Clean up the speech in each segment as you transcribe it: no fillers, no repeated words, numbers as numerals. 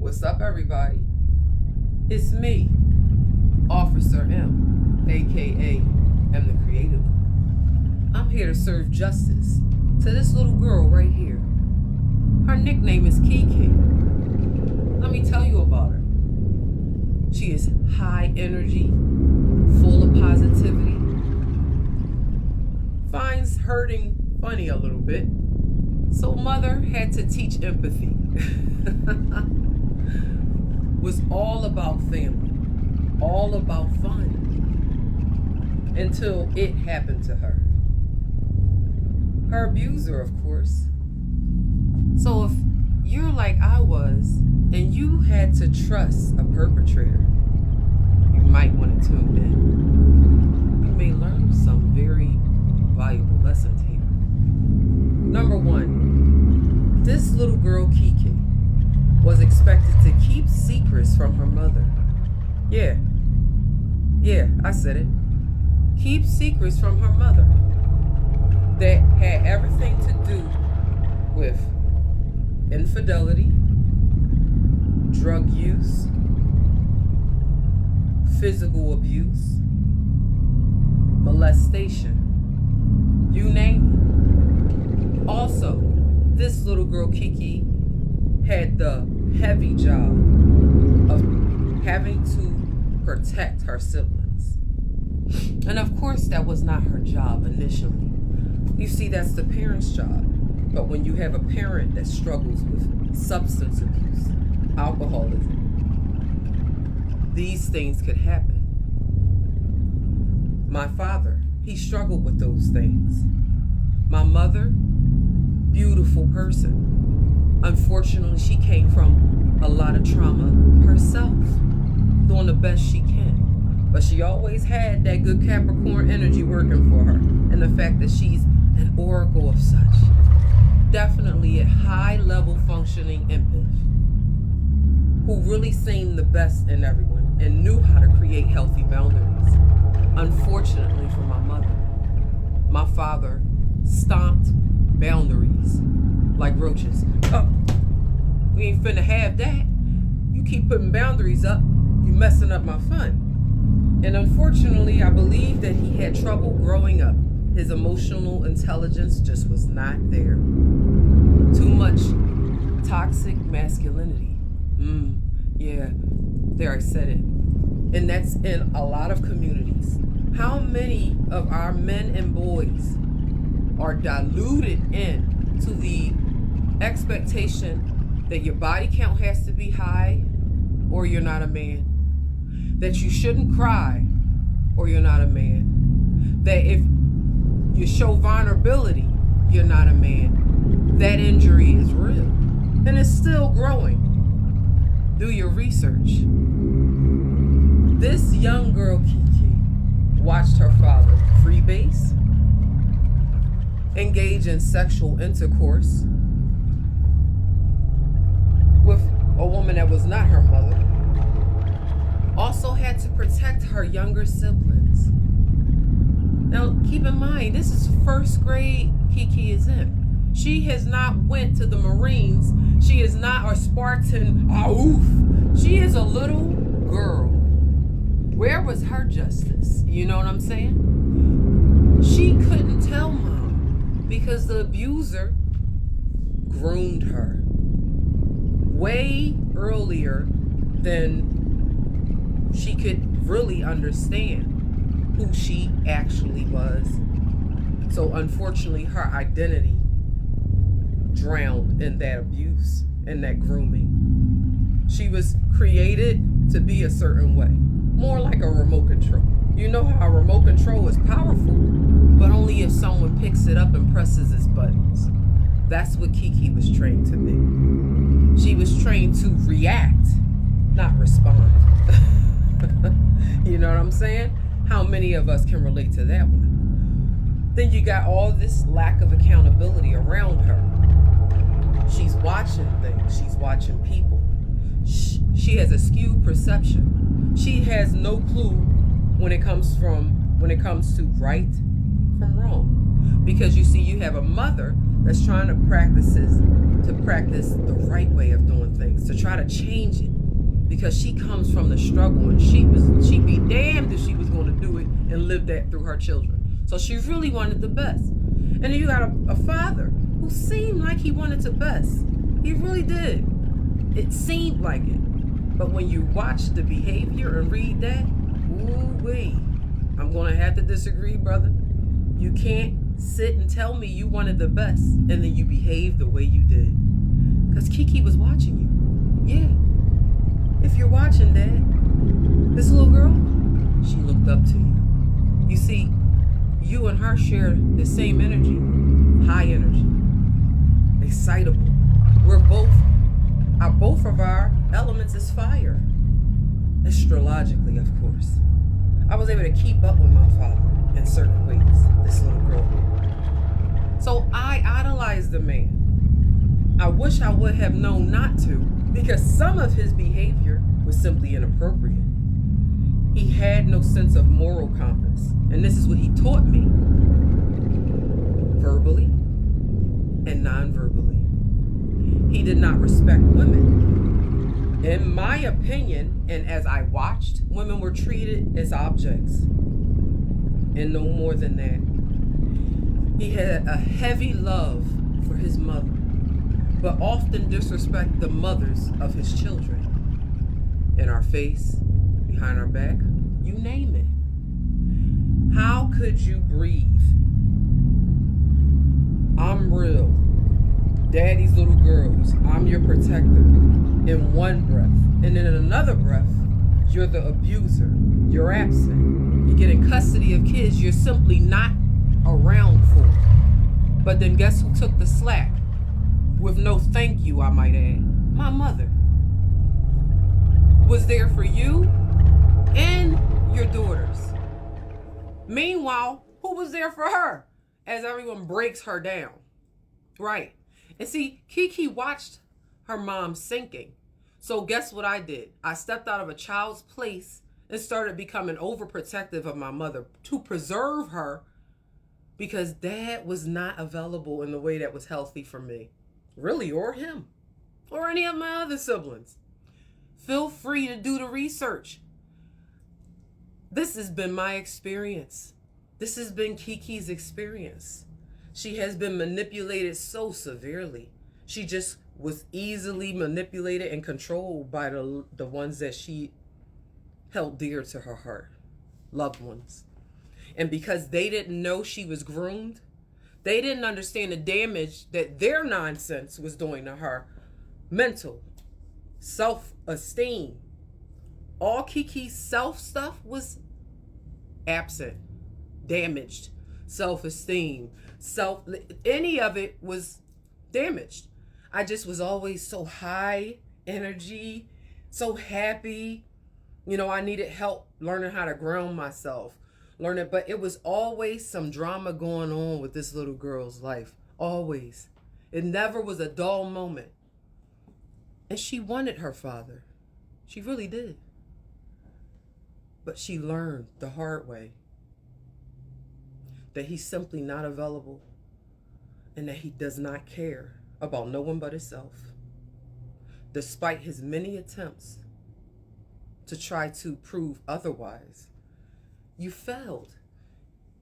What's up, everybody? It's me, Officer M, aka Emthecreative1. I'm here to serve justice to this little girl right here. Her nickname is Kiki. Let me tell you about her. She is high energy, full of positivity, finds hurting funny a little bit, so mother had to teach empathy. Was all about family, all about fun, until it happened to her. Her abuser, of course. So if you're like I was, and you had to trust a perpetrator, you might want to tune in. You may learn some very valuable lessons here. Number one, this little girl, Kiki, was expected to keep secrets from her mother. Yeah, I said it. Keep secrets from her mother that had everything to do with infidelity, drug use, physical abuse, molestation, you name it. Also, this little girl, Kiki, had the heavy job of having to protect her siblings. And of course, that was not her job initially. You see, that's the parent's job. But when you have a parent that struggles with substance abuse, alcoholism, these things could happen. My father, he struggled with those things. My mother, beautiful person. Unfortunately, she came from a lot of trauma herself, doing the best she can. But she always had that good Capricorn energy working for her. And the fact that she's an oracle of such. Definitely a high level functioning empath who really seen the best in everyone and knew how to create healthy boundaries. Unfortunately for my mother, my father stomped boundaries like roaches. Oh, we ain't finna have that. You keep putting boundaries up, you messing up my fun. And unfortunately, I believe that he had trouble growing up. His emotional intelligence just was not there. Too much toxic masculinity. Yeah, there I said it. And that's in a lot of communities. How many of our men and boys are diluted in to the expectation that your body count has to be high or you're not a man, that you shouldn't cry or you're not a man, that if you show vulnerability, you're not a man. That injury is real and it's still growing. Do your research. This young girl, Kiki, watched her father freebase, engage in sexual intercourse with a woman that was not her mother, also had to protect her younger siblings. Now, keep in mind, this is first grade Kiki is in. She has not went to the Marines. She is not a Spartan. She is a little girl. Where was her justice? You know what I'm saying? She couldn't tell mom because the abuser groomed her way earlier than she could really understand who she actually was. So unfortunately, her identity drowned in that abuse and that grooming. She was created to be a certain way, more like a remote control. You know how a remote control is powerful, but only if someone picks it up and presses its buttons. That's what Kiki was trained to be. She was trained to react, not respond. You know what I'm saying? How many of us can relate to that one? Then you got all this lack of accountability around her. She's watching things. She's watching people. She has a skewed perception. She has no clue when it comes to right from wrong. Because you see, you have a mother that's trying to practice the right way of doing things, to try to change it. Because she comes from the struggle, and she'd be damned if she was going to do it and live that through her children. So she really wanted the best. And then you got a father who seemed like he wanted the best. He really did. It seemed like it. But when you watch the behavior and read that, ooh-wee, I'm going to have to disagree, brother. You can't sit and tell me you wanted the best and then you behave the way you did. Because Kiki was watching you. Yeah. If you're watching, Dad, this little girl, she looked up to you. You see, you and her share the same energy. High energy. Excitable. Both of our elements is fire. Astrologically, of course. I was able to keep up with my father in certain ways, this little girl did. So I idolized the man. I wish I would have known not to, because some of his behavior was simply inappropriate. He had no sense of moral compass, and this is what he taught me, verbally and non-verbally. He did not respect women. In my opinion, and as I watched, women were treated as objects, and no more than that. He had a heavy love for his mother, but often disrespect the mothers of his children. In our face, behind our back, you name it. How could you breathe? I'm real. Daddy's little girls, I'm your protector, in one breath. And then in another breath, you're the abuser. You're absent. You get in custody of kids you're simply not around for. But then guess who took the slack? With no thank you, I might add. My mother was there for you and your daughters. Meanwhile, who was there for her as everyone breaks her down? Right. And see, Kiki watched her mom sinking. So guess what I did? I stepped out of a child's place and started becoming overprotective of my mother to preserve her, because Dad was not available in the way that was healthy for me. Really, or him, or any of my other siblings. Feel free to do the research. This has been my experience. This has been Kiki's experience. She has been manipulated so severely. She just was easily manipulated and controlled by the ones that she held dear to her heart, loved ones. And because they didn't know she was groomed, they didn't understand the damage that their nonsense was doing to her. Mental, self-esteem. All Kiki's self stuff was absent, damaged. Self-esteem, any of it was damaged. I just was always so high energy, so happy. You know, I needed help learning how to ground myself. But it was always some drama going on with this little girl's life. Always. It never was a dull moment. And she wanted her father. She really did. But she learned the hard way that he's simply not available, and that he does not care about no one but himself, despite his many attempts to try to prove otherwise. You failed.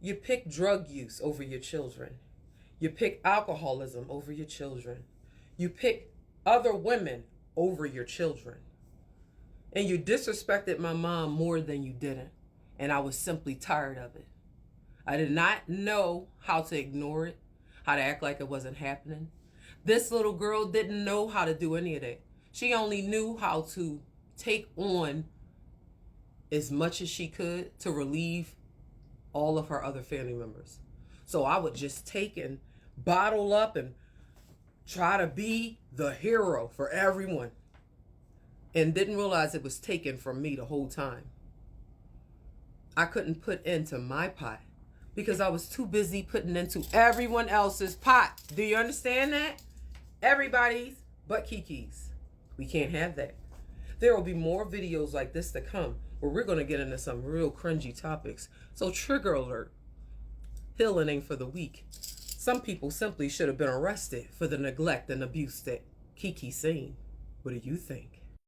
You picked drug use over your children. You picked alcoholism over your children. You picked other women over your children. And you disrespected my mom more than you didn't. And I was simply tired of it. I did not know how to ignore it, how to act like it wasn't happening. This little girl didn't know how to do any of that. She only knew how to take on as much as she could to relieve all of her other family members. So I would just take and bottle up and try to be the hero for everyone, and didn't realize it was taken from me the whole time. I couldn't put into my pot because I was too busy putting into everyone else's pot. Do you understand that? Everybody's but Kiki's. We can't have that. There will be more videos like this to come where we're going to get into some real cringy topics. So trigger alert. Healing ain't for the weak. Some people simply should have been arrested for the neglect and abuse that Kiki seen. What do you think?